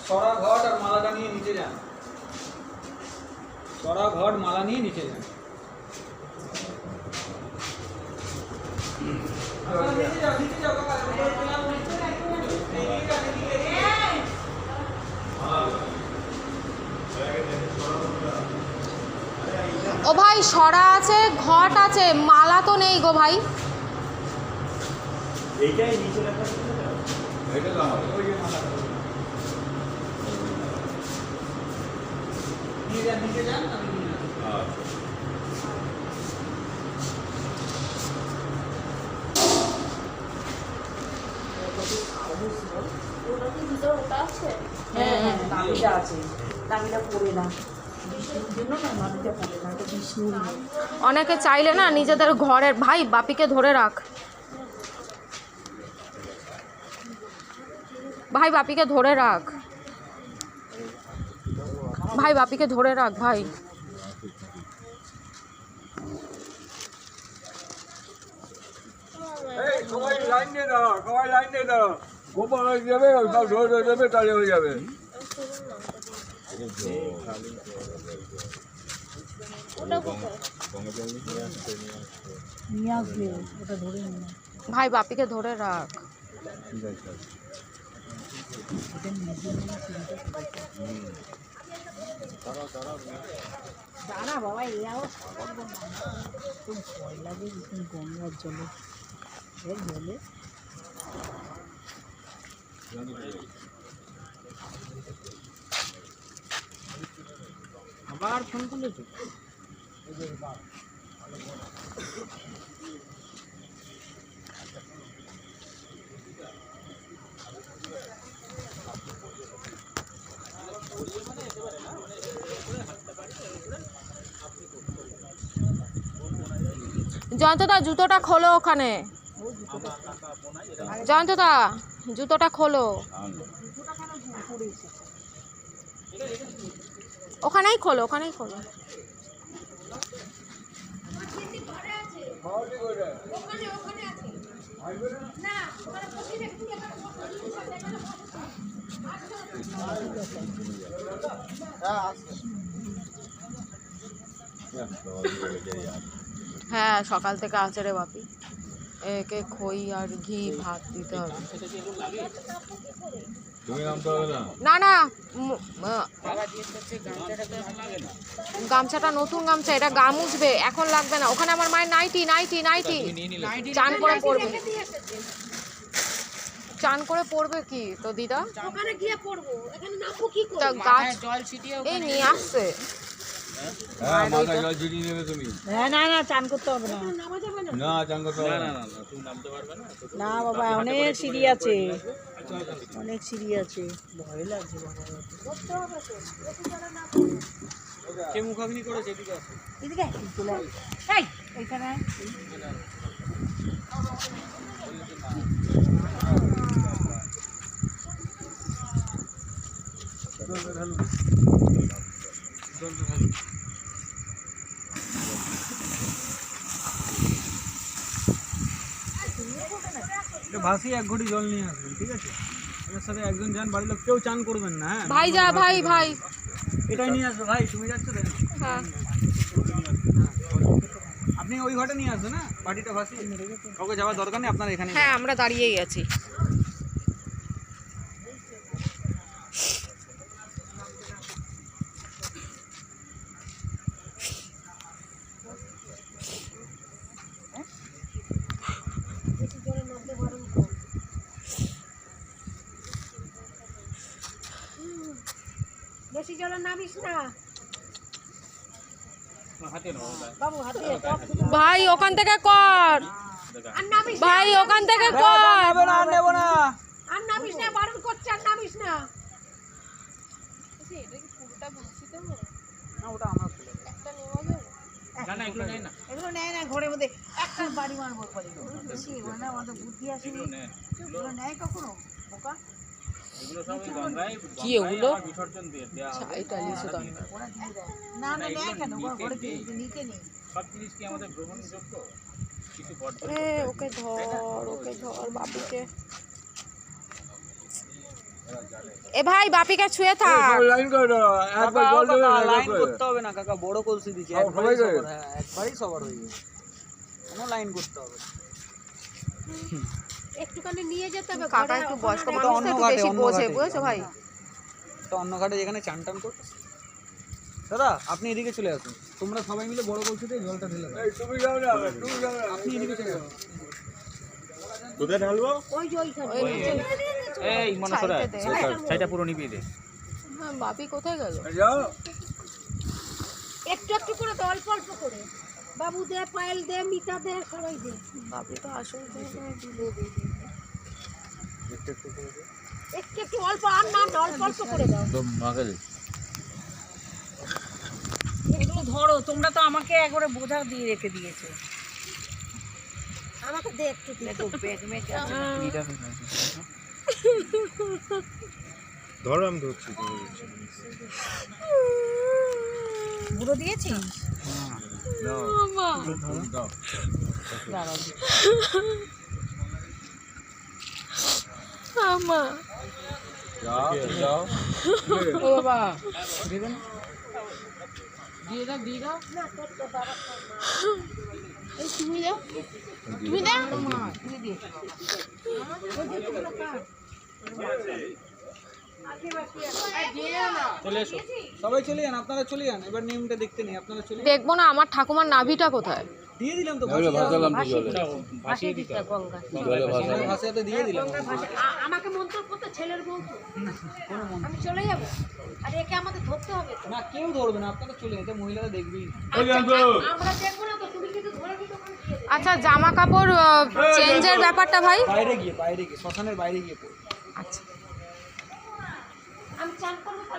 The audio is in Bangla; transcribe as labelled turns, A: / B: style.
A: ছড়া ঘট আর মালাটা নিয়ে নিচে যান। ছড়া ঘট মালা নিয়ে নিচে যান।
B: ও ভাই সরা আছে, ঘট আছে, মালা তো নেই গো ভাই।
C: এইটাই নিচে রাখা
A: এটা তো আমার ওই যে মালা নিয়ে যান, নিচে যান, আমি নিয়ে আসবো।
B: অনেকে চাইলে না নিজেদের ঘরের, ভাই বাপিকে ধরে রাখ, ভাই বাপিকে ধরে রাখ, ভাই বাপিকে ধরে রাখ ভাই।
A: সবাই লাইন দিয়ে দাও, সবাই লাইন দিয়ে দাও। গোপাল হয়ে যাবে, সব ধরে দেবে, তাহলে হয়ে যাবে।
B: ভাই বাপিকে ধরে রাখ।
D: দাঁড়া বাবা, এই আওয়াজ খুব ভয় লাগে গঙ্গার জলে জলে।
A: আবার ফোন করলে তো
B: জয়ন্তদা জুতোটা খোলো ওখানে, জয়ন্তদা জুতোটা খোলো, ওখানেই খোলো, ওখানেই খোলো। হ্যাঁ সকাল থেকে আছে রে বাপি, একে খই আর ঘি ভাত দিতে হবে। না না গামছাটা নতুন গামছা, এটা গা মুছবে, এখন লাগবে না। ওখানে আমার মায়ের নাইটি নাইটি নাইটি চান করে পড়বে, চান করে পড়বে কি তো দিদা,
D: ওখানে গিয়ে পড়বো, এখানে নামবো কি করে?
B: গাছ এই নিয়ে আসছে।
A: হ্যাঁ মাথায় জল ছিটিয়ে নেবে তুমি।
D: না না, চান করতে হবে না। নামা যাবে না?
A: না চান করতে হবে না।
C: তুমি নামতে পারবে না।
D: না বাবা, অনেক সিঁড়ি আছে, অনেক সিঁড়ি আছে, ভয় লাগছে বাবা। করতে হবে তো,
A: কে মুখাগ্নি করেছে এদিকে আসো।
D: এদিকে চলে আয়। এই এইখানে আয়।
A: ভাসি এক ঘটি জল নিয়ে আসবেন, ঠিক আছে? এর সাথে একজন যান, বাড়ির লোক কেউ চান করবেন না। হ্যাঁ
B: ভাই যা, ভাই ভাই
A: এটাই নিয়ে আসবে। ভাই তুমি যাচ্ছ তো?
B: হ্যাঁ
A: আপনি ওই ঘটে নিয়ে আসবেন। না বাড়িটা ভাসি, কাউকে যাওয়ার দরকার নেই, আপনার এখানে।
B: হ্যাঁ আমরা দাঁড়িয়েই আছি।
D: বেশি জলে নামিস না
C: হাতে নাও
D: বাবু, হাতে টপ।
B: ভাই ওখান থেকে কর,
D: আর নামিস না,
B: ভাই ওখান থেকে কর।
A: নেব না।
D: আর নামিস না, বারণ করছে, আর নামিস না।
A: না ওটা আমরা খুলে দেব।
C: না না এগুলো নেই না,
D: এগুলো নেয় না, ঘরের মধ্যে একটা বাড়ি মারবো করে। বেশি মানে আমাদের বুদ্ধি আসেনি, এগুলো নেয় কখনো বোকা।
C: এগুলো সব ওই গঙ্গায়
B: কি ওগুলো?
C: বিসর্জন দিয়ে দেওয়া হবে।
B: এটা লিচু দাও।
D: ওরা দিয়ে দেয় না, না নেয় কেন? ঘরে নিতে নেই।
C: সব জিনিস কি আমাদের গ্রহণযোগ্য? কিছু বর্জন
B: এ ওকে ধর, ওকে ধর বাপিকে। এ ভাই বাপিকে ছুঁয়ে থাক।
A: লাইন করে দাও, একবার
D: কাকা,
A: জল দেবে,
D: লাইন
A: একবার
D: করতে হবে না কাকা, বড় কলসি দিচ্ছি
A: সব
D: একবারই
A: সবাই
D: সবার, হ্যাঁ একবারই সবার হয়ে যাবে, কোনো লাইন করতে হবে না।
E: একটুখানি নিয়ে যেতে হবে
B: কাকা একটু বয়স্ক
D: এটা
B: মানুষ তো
D: অন্য
B: একটু
D: ঘাটে,
B: বেশি
D: অন্য
B: বোঝে,
D: ঘাটে।
B: বুঝেছো ভাই?
D: তো অন্য ঘাটে যেখানে চান টান করতে। দাদা আপনি এদিকে চলে আসুন, তোমরা সবাই মিলে বড় কলসিতে জলটা ঢেলে দাও।
A: এই তুমি যাও না, তুমি যাও না,
D: আপনি এদিকে চলে আসুন।
C: কোথায় ঢালবো?
E: ওই যে ওইখানে
B: ওই নিচে
C: এই মনসরা
B: সাইডে দে।
C: সাইডটা পুরো নিভিয়ে দে।
B: হ্যাঁ, বাপি কোথায় গেল?
A: যাও।
E: একটু একটু করে দে, অল্প অল্প করে। বাবু দে, পায়েল দে, মিতা দে, সবাই দে।
B: বাপি তো আসল
E: একটু একটু অল্প, আর না না, অল্প অল্প করে দাও।
D: এগুলো ধরো, তোমরা তো আমাকে একবারে বোঝা দিয়ে রেখে দিয়েছো।
E: আমাকে দে একটু দে।
C: ধরো আমি ধরছি।
D: বুড়ো দিয়েছিস?
A: দাও।
B: আমা
A: যাও, যাও।
D: ও বাবা দেবে না? দিয়ে দাও, দিয়ে দাও।
B: এই তুমি দাও, তুমি দাও।
D: চলে এসো, সবাই চলে যান, আপনারা চলে যান, এবার নিয়মটা দেখতে নেই, আপনারা চলে যান।
B: দেখবো না আমার ঠাকুমার নাভিটা কোথায়?
D: দিয়ে দিলাম তো,
C: ভাসিয়ে দিতে হবে।
D: ভাষাতে দিয়ে দিলাম।
E: আমাকে মন্ত্র করতে, ছেলের মন্ত্র। আমি চলে যাব। আর একে আমাদের ধরতে হবে তো।
D: না কেউ ধরবে না, আপনারা চলে যান, এটা মহিলারা দেখবেই না।
E: আমরা দেখবো না তো, তুমি কিন্তু ধরে দিতে ওখানে দিয়ে দেবে।
B: আচ্ছা, জামা কাপড় চেঞ্জের ব্যাপারটা ভাই?
D: বাইরে গিয়ে, শ্মশানের বাইরে গিয়ে পড়ো।
B: আচ্ছা।